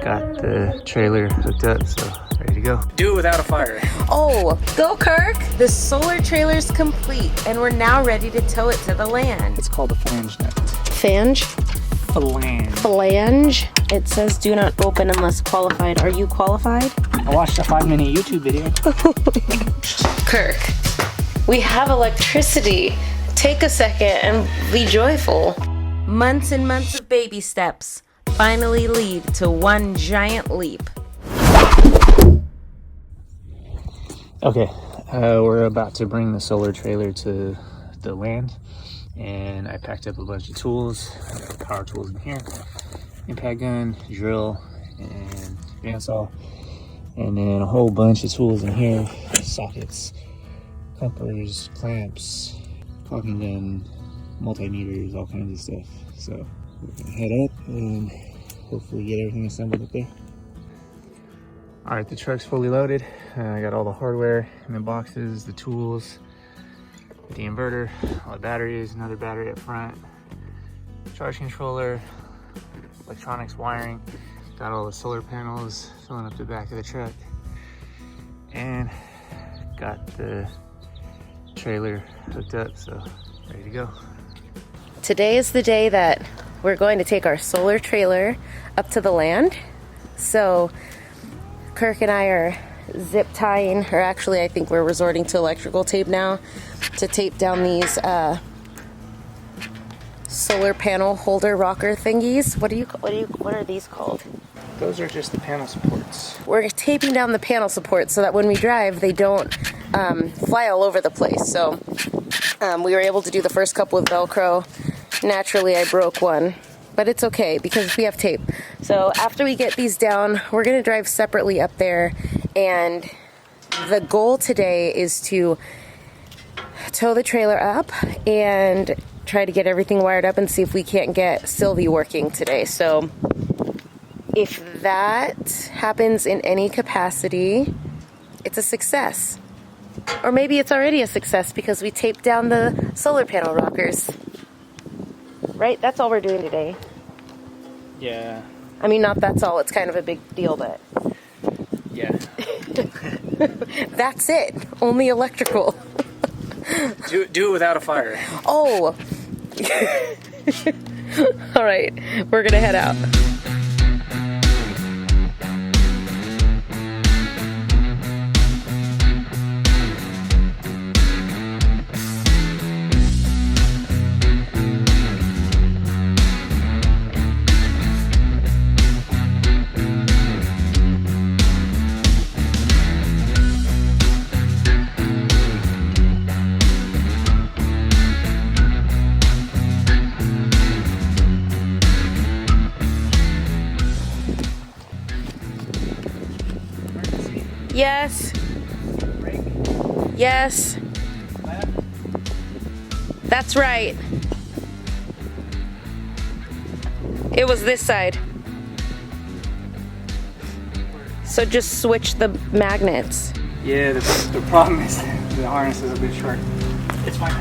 got the trailer hooked up, so ready to go. Do it without a fire. Oh, go Kirk! The solar trailer's complete, and we're now ready to tow it to the land. It's called a flange net. Flange? Flange. Flange? It says do not open unless qualified. Are you qualified? I watched a 5-minute YouTube video. Kirk, we have electricity. Take a second and be joyful. Months and months of baby steps finally lead to one giant leap. Okay, we're about to bring the solar trailer to the land, and I packed up a bunch of tools, power tools in here, impact gun, drill, and bandsaw, and then a whole bunch of tools in here, sockets, couplers, clamps, caulking gun, multimeters, all kinds of stuff. So we're gonna head up and hopefully get everything assembled up there. All right, the truck's fully loaded. I got all the hardware in the boxes, the tools, the inverter, all the batteries, another battery up front, charge controller, electronics wiring, got all the solar panels filling up the back of the truck, and got the trailer hooked up, so ready to go. Today is the day that we're going to take our solar trailer up to the land. So Kirk and I are zip tying, or actually I think we're resorting to electrical tape now to tape down these solar panel holder rocker thingies. What are these called? Those are just the panel supports. We're taping down the panel supports so that when we drive they don't fly all over the place. So we were able to do the first couple with Velcro. Naturally I broke one, but it's okay because we have tape. So after we get these down, we're gonna drive separately up there, and the goal today is to tow the trailer up and try to get everything wired up and see if we can't get Sylvie working today. So if that happens in any capacity, it's a success. Or maybe it's already a success because we taped down the solar panel rockers. Right? That's all we're doing today. Yeah. I mean, not that's all. It's kind of a big deal, but... Yeah. That's it. Only electrical. Do it without a fire. Oh. All right. We're going to head out. Yes. Yes. That's right. It was this side. So just switch the magnets. Yeah, the problem is the harness is a bit short. It's fine.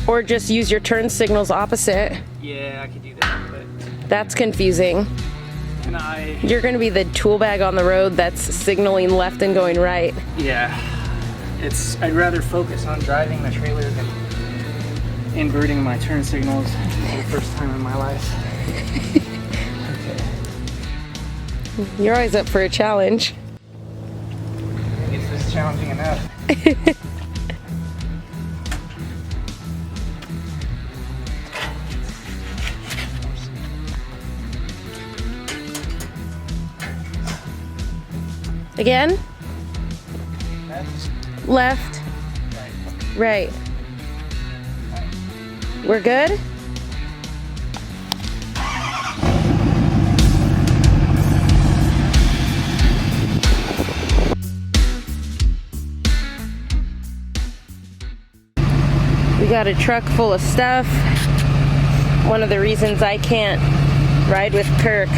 Or just use your turn signals opposite. Yeah, I could do that, but... That's confusing. You're going to be the tool bag on the road that's signaling left and going right. Yeah, I'd rather focus on driving the trailer than inverting my turn signals for the first time in my life. Okay. You're always up for a challenge. Is this challenging enough? Again? Left. Left. Right. Right. We're good? We got a truck full of stuff. One of the reasons I can't ride with Kirk,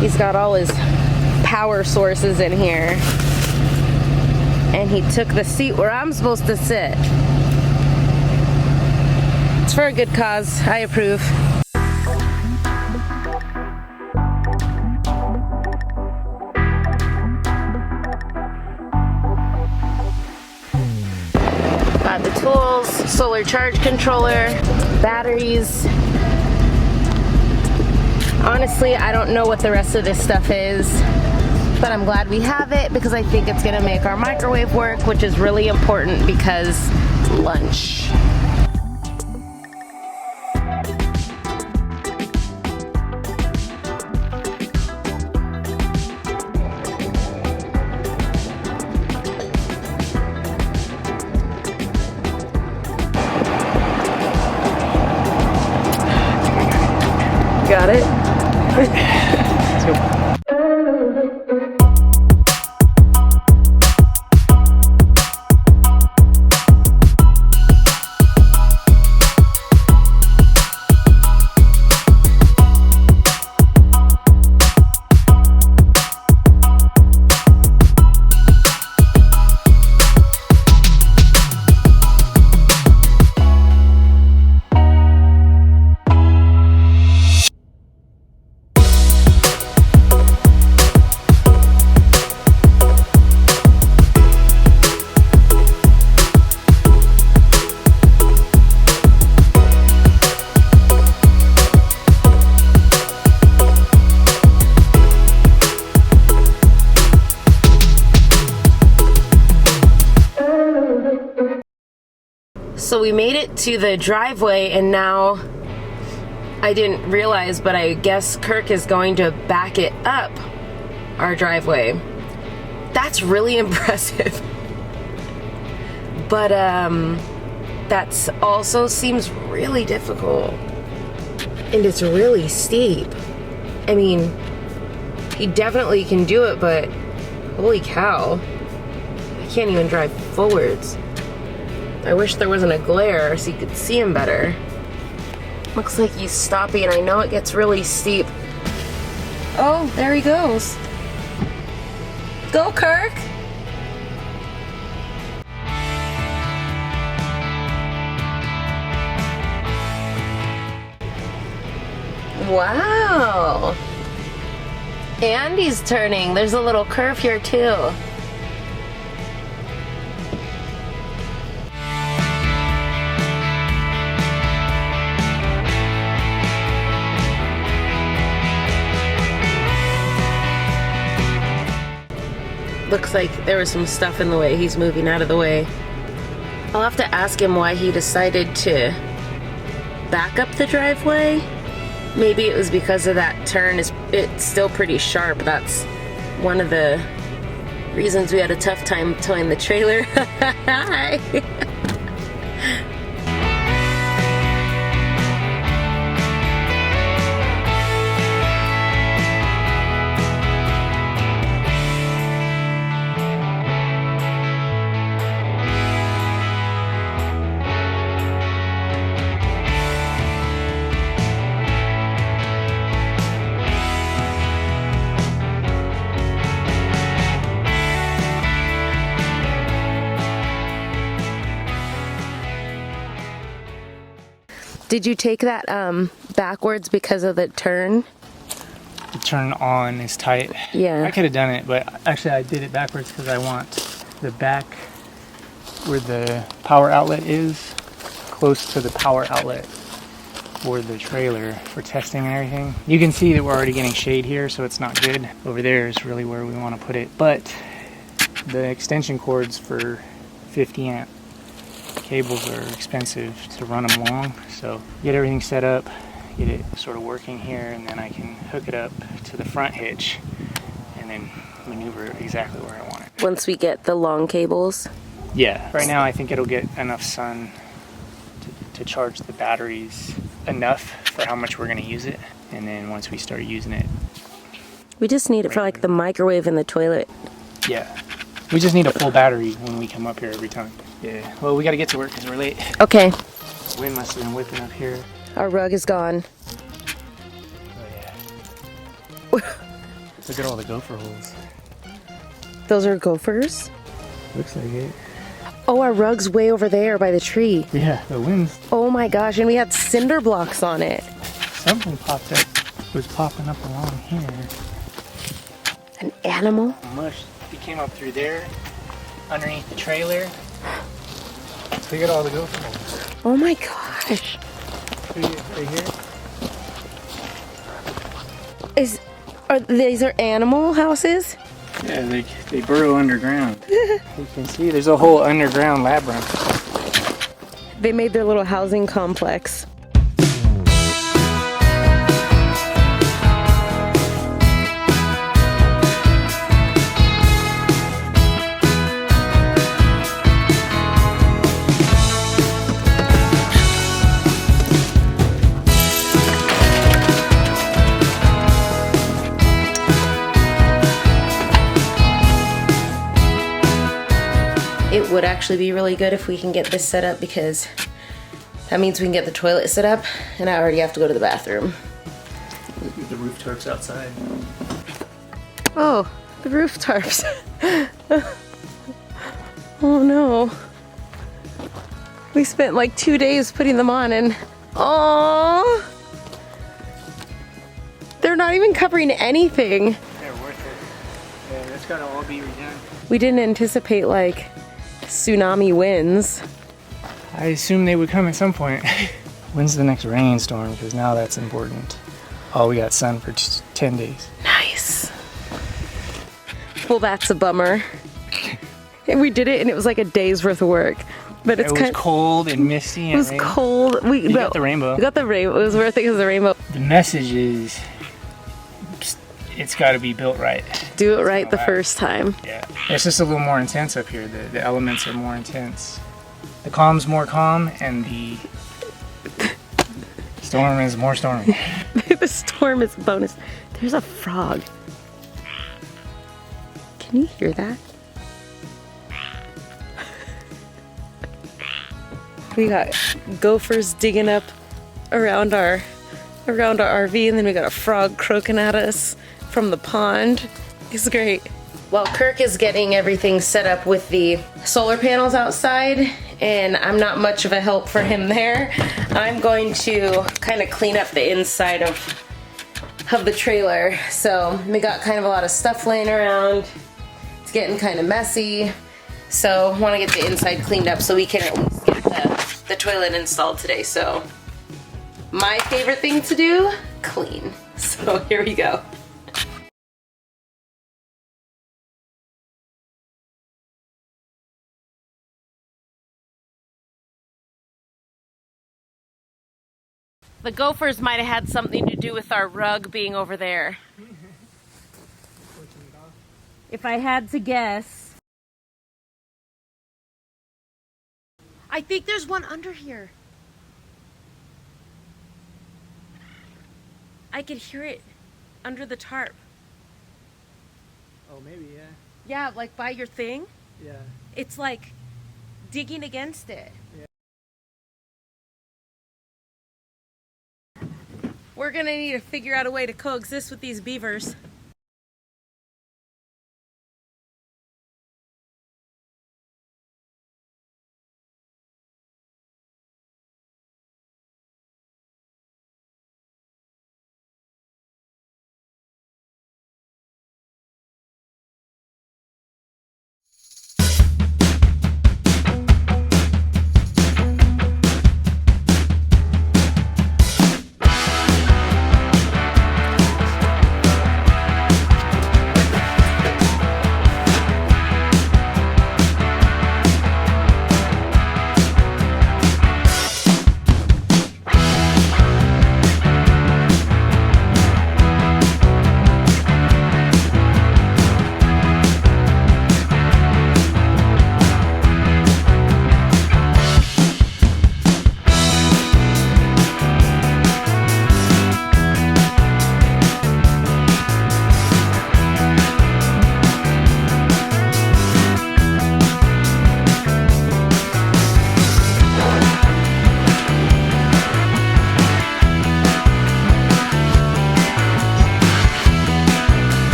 he's got all his power sources in here, and he took the seat where I'm supposed to sit. It's for a good cause. I approve. solar charge controller, batteries. Honestly, I don't know what the rest of this stuff is, but I'm glad we have it because I think it's gonna make our microwave work, which is really important because lunch. Got it? Let's go. So we made it to the driveway, and now I didn't realize, but I guess Kirk is going to back it up our driveway. That's really impressive. But that's also seems really difficult. And it's really steep. I mean, he definitely can do it, but holy cow. I can't even drive forwards. I wish there wasn't a glare so you could see him better. Looks like he's stopping, and I know it gets really steep. Oh, there he goes. Go, Kirk! Wow! And he's turning. There's a little curve here, too. Looks like there was some stuff in the way. He's moving out of the way. I'll have to ask him why he decided to back up the driveway. Maybe it was because of that turn. It's still pretty sharp. That's one of the reasons we had a tough time towing the trailer. Hi. Did you take that backwards because of the turn? The turn on is tight. Yeah. I could have done it, but actually I did it backwards because I want the back where the power outlet is close to the power outlet for the trailer for testing and everything. You can see that we're already getting shade here, so it's not good. Over there is really where we want to put it. But the extension cords for 50 amp cables are expensive to run them long, so get everything set up, get it sort of working here, and then I can hook it up to the front hitch and then maneuver it exactly where I want it. Once we get the long cables? Yeah, right now I think it'll get enough sun to charge the batteries enough for how much we're going to use it, and then once we start using it, we just need it for like the microwave and the toilet. Yeah, we just need a full battery when we come up here every time. Yeah, well, we got to get to work because we're late. Okay. The wind must have been whipping up here. Our rug is gone. Oh yeah. Look at all the gopher holes. Those are gophers? Looks like it. Oh, our rug's way over there by the tree. Yeah, the wind's... Oh my gosh, and we had cinder blocks on it. Something popped up, was popping up along here. An animal? Mush. It came up through there, underneath the trailer. Look at all the gopher holes. Oh my gosh. Right here. Are these animal houses? Yeah, they burrow underground. You can see there's a whole underground labyrinth. They made their little housing complex. It would actually be really good if we can get this set up, because that means we can get the toilet set up, and I already have to go to the bathroom. The roof tarps outside. Oh, the roof tarps. Oh no. We spent like 2 days putting them on, and oh, they're not even covering anything. They're worth it. Yeah, that's gotta all be redone. We didn't anticipate like tsunami winds. I assumed they would come at some point. When's the next rainstorm? Because now that's important. Oh, we got sun for 10 days. Nice. Well, that's a bummer. And we did it, and it was like a day's worth of work. But it's It was cold and misty and It was rainy. cold. You got the rainbow. We got the rainbow. It was worth it because of the rainbow. The message is, it's got to be built right. Do it right the first time. Yeah, it's just a little more intense up here. The elements are more intense. The calm's more calm, and the storm is more stormy. The storm is a bonus. There's a frog. Can you hear that? We got gophers digging up around our RV, and then we got a frog croaking at us from the pond. It's great. While Kirk is getting everything set up with the solar panels outside, and I'm not much of a help for him there, I'm going to kind of clean up the inside of the trailer. So we got kind of a lot of stuff laying around. It's getting kind of messy. So I want to get the inside cleaned up so we can at least get the toilet installed today. So my favorite thing to do, clean. So here we go. The gophers might have had something to do with our rug being over there. If I had to guess. I think there's one under here. I could hear it under the tarp. Oh, maybe, yeah. Yeah, like by your thing. Yeah. It's like digging against it. Yeah. We're gonna need to figure out a way to coexist with these beavers.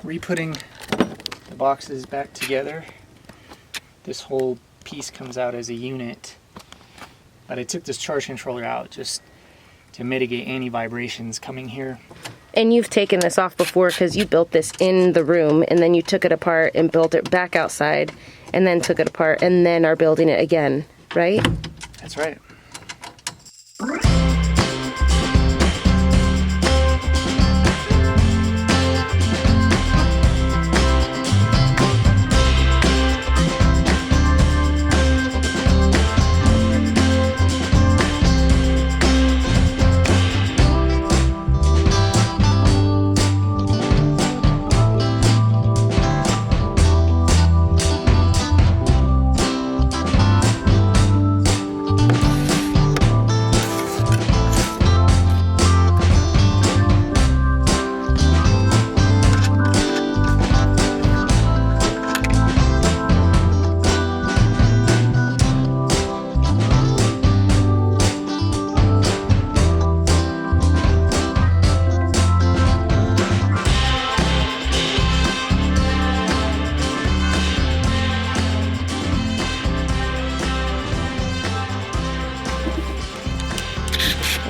re-putting the boxes back together. This whole piece comes out as a unit, but I took this charge controller out just to mitigate any vibrations coming here. And you've taken this off before because you built this in the room and then you took it apart and built it back outside and then took it apart and then are building it again, right? That's right.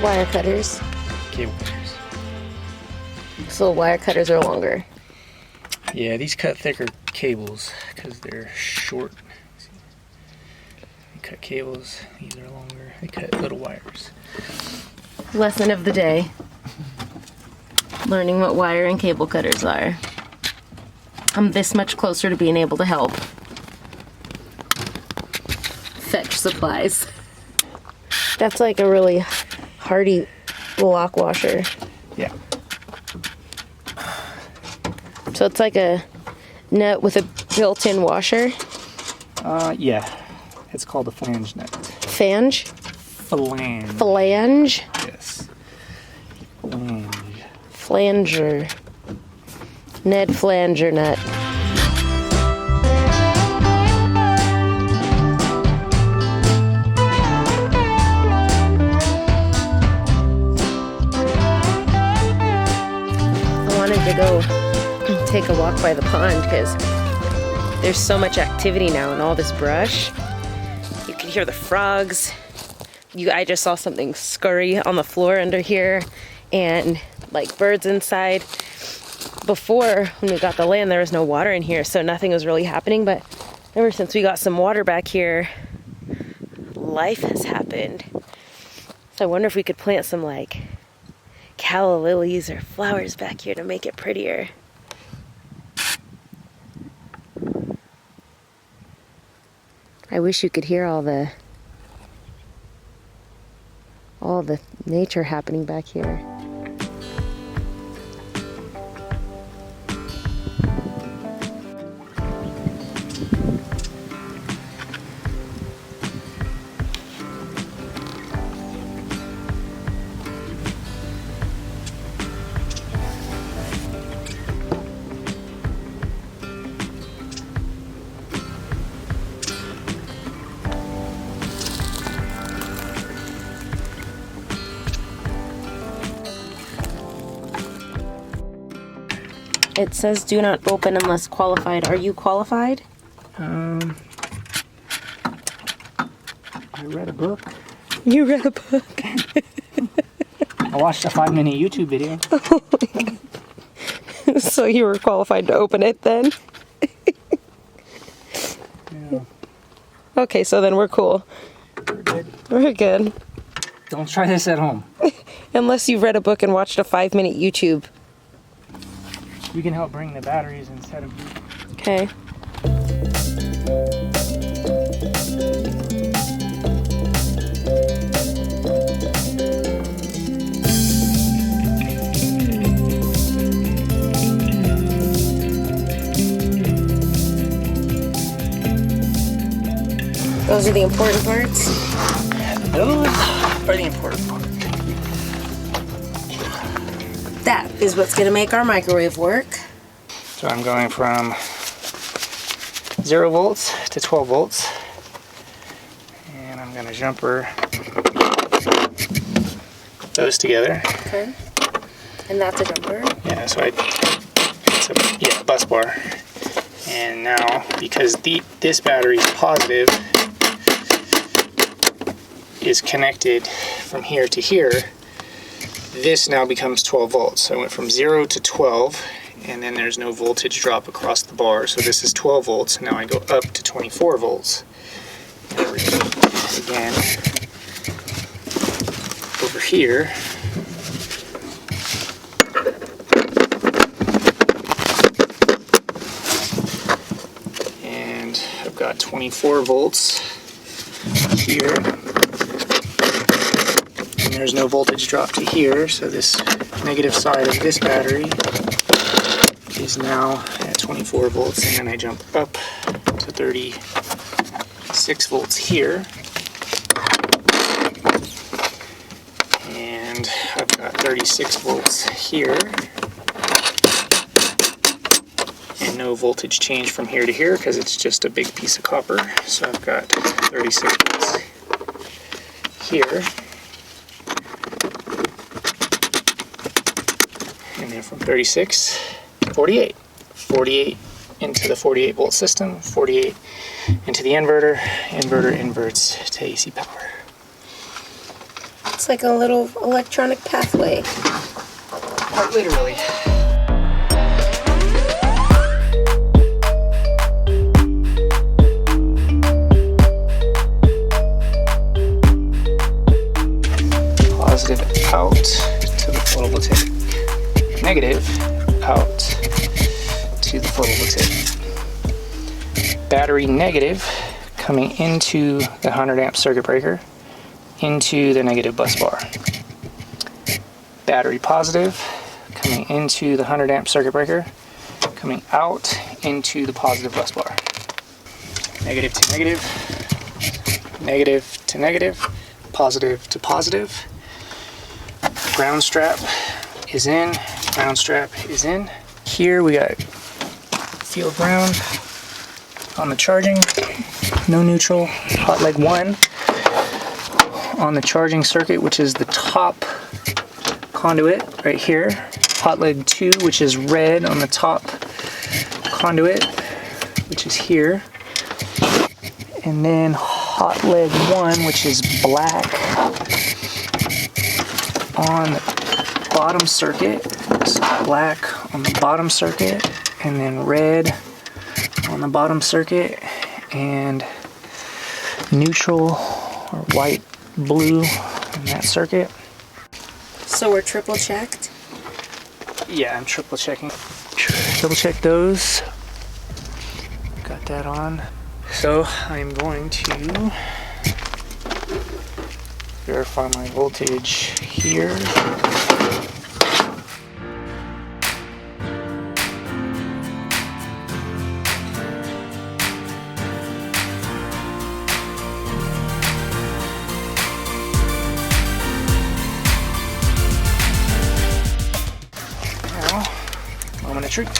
Wire cutters. Cable cutters. So wire cutters are longer. Yeah, these cut thicker cables because they're short. They cut cables, these are longer. They cut little wires. Lesson of the day. Learning what wire and cable cutters are. I'm this much closer to being able to help. Fetch supplies. That's like a really hardy lock washer. Yeah. So it's like a nut with a built-in washer. Yeah. It's called a flange nut. Flange? Flange. Flange? Yes. Flange. Flanger. Ned Flanger nut. I wanted to go take a walk by the pond because there's so much activity now and all this brush. You can hear the frogs. I just saw something scurry on the floor under here and like birds inside. Before, when we got the land, there was no water in here, so nothing was really happening, but ever since we got some water back here, life has happened. So I wonder if we could plant some like calla lilies or flowers back here to make it prettier. I wish you could hear all the nature happening back here. It says do not open unless qualified. Are you qualified? I read a book. You read a book. I watched a 5-minute YouTube video. So you were qualified to open it then? Yeah. Okay, so then we're cool. We're good. We're good. Don't try this at home. Unless you've read a book and watched a 5-minute YouTube. You can help bring the batteries instead of you. Okay. Those are the important parts? Those are the important parts. That is what's going to make our microwave work. So I'm going from 0 volts to 12 volts. And I'm going to jumper those together. Okay. And that's a jumper. Yeah, so it's a Yeah, bus bar. And now, because this battery's positive is connected from here to here, this now becomes 12 volts. So I went from 0 to 12, and then there's no voltage drop across the bar. So this is 12 volts. Now I go up to 24 volts. And repeat again over here. And I've got 24 volts here. And there's no voltage drop to here, so this negative side of this battery is now at 24 volts, and then I jump up to 36 volts here. And I've got 36 volts here. And no voltage change from here to here because it's just a big piece of copper. So I've got 36 volts here. And then from 36, 48. 48 into the 48 volt system, 48 into the inverter. Inverter inverts to AC power. It's like a little electronic pathway. Quite literally. Positive out to the photovoltaic. Negative out to the photovoltaic. Battery negative coming into the 100 amp circuit breaker into the negative bus bar. Battery positive coming into the 100 amp circuit breaker, coming out into the positive bus bar. Negative to negative, negative to negative, positive to positive. Ground strap is in, ground strap is in. Here we got field ground on the charging, no neutral, hot leg 1 on the charging circuit, which is the top conduit right here. Hot leg 2, which is red on the top conduit, which is here. And then hot leg 1, which is black on the bottom circuit. So black on the bottom circuit, and then red on the bottom circuit, and neutral or white, blue in that circuit. So we're triple checked? Yeah, I'm triple checking. Double check those. Got that on. So I'm going to verify my voltage here. Moment of truth.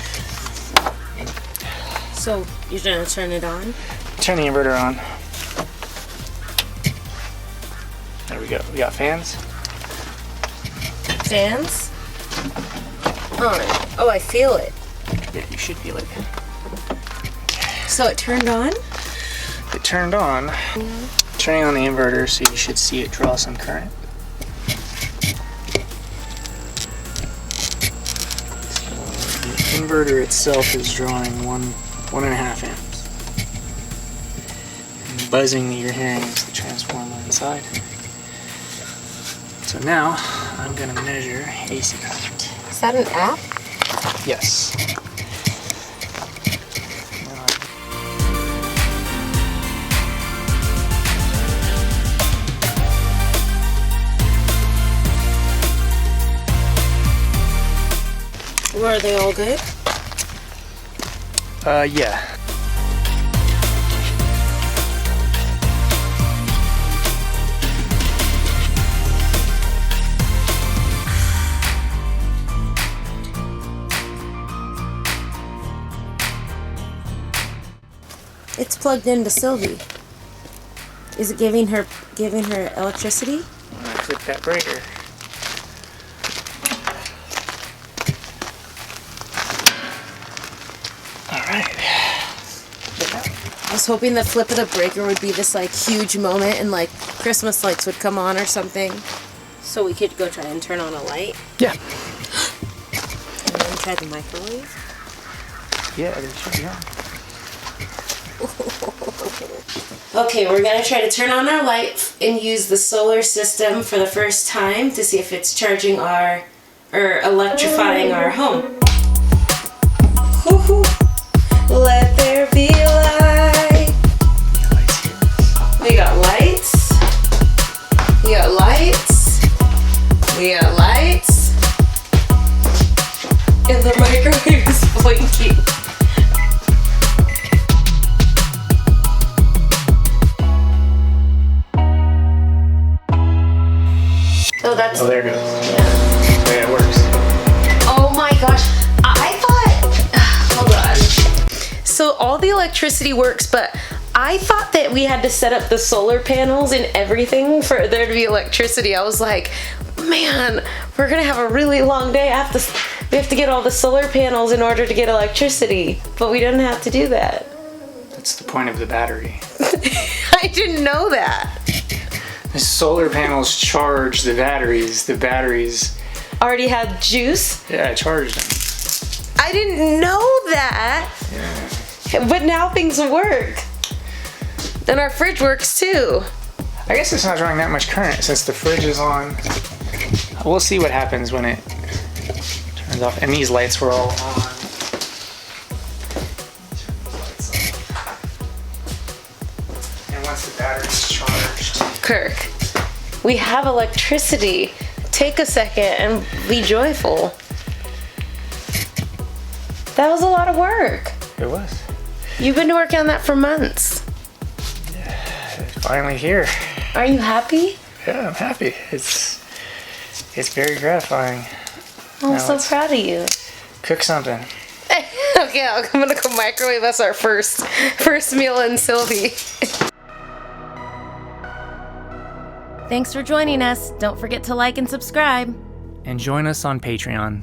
So you're gonna turn it on? Turn the inverter on. There we go. We got fans. Fans? On. Oh, I feel it. Yeah, you should feel it. So it turned on? It turned on. Turning on the inverter, so you should see it draw some current. The inverter itself is drawing 1.5 amps. And the buzzing that you're hearing is the transformer inside. So now I'm going to measure AC current. Is that an app? Yes. Were they all good? Yeah. It's plugged into Sylvie. Is it giving her electricity? I'm gonna click that breaker. hoping the flip of the breaker would be this like huge moment and like Christmas lights would come on or something. So we could go try and turn on a light. Yeah. And then try the microwave. Yeah, they should be on. Okay, we're gonna try to turn on our light and use the solar system for the first time to see if it's charging our, or electrifying our home. Woo-hoo. Let there be light. We got lights. We got lights. We got lights. And the microwave is blinking. Oh, that's. Oh, there it goes. Yeah, it works. Oh my gosh. I thought. Hold on. So all the electricity works, but I thought that we had to set up the solar panels and everything for there to be electricity. I was like, man, we're gonna have a really long day. We have to get all the solar panels in order to get electricity, but we didn't have to do that. That's the point of the battery. I didn't know that. The solar panels charge the batteries. The batteries Already had juice? Yeah, I charged them. I didn't know that. Yeah. But now things work. And our fridge works too. I guess it's not drawing that much current since the fridge is on. We'll see what happens when it turns off. And these lights were all on. And once the battery's charged. Kirk, we have electricity. Take a second and be joyful. That was a lot of work. It was. You've been working on that for months. It's finally here. Are you happy? Yeah, I'm happy. It's very gratifying. I'm Now so let's proud of you. cook something. Okay, I'm gonna go microwave us our first meal in Sylvie. Thanks for joining us. Don't forget to like and subscribe. And join us on Patreon.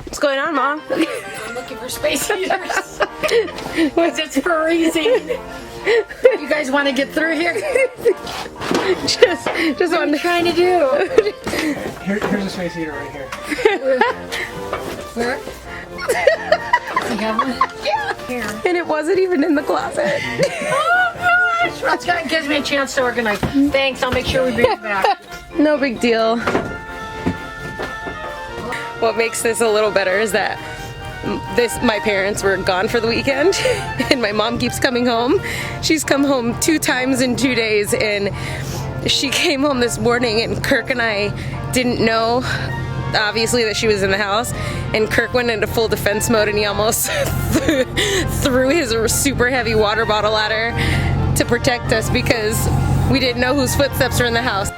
What's going on, Mom? I'm looking for space heaters. Because it's freezing. You guys want to get through here? just What are you trying to do? Here's a space heater right here. Where? You have one? Yeah. Here. And it wasn't even in the closet. Oh gosh! Well, that gives me a chance to organize. Thanks, I'll make sure we bring it back. No big deal. What makes this a little better is that my parents were gone for the weekend and my mom keeps coming home. She's come home 2 times in 2 days, and she came home this morning and Kirk and I didn't know obviously that she was in the house, and Kirk went into full defense mode and he almost threw his super heavy water bottle at her to protect us because we didn't know whose footsteps were in the house.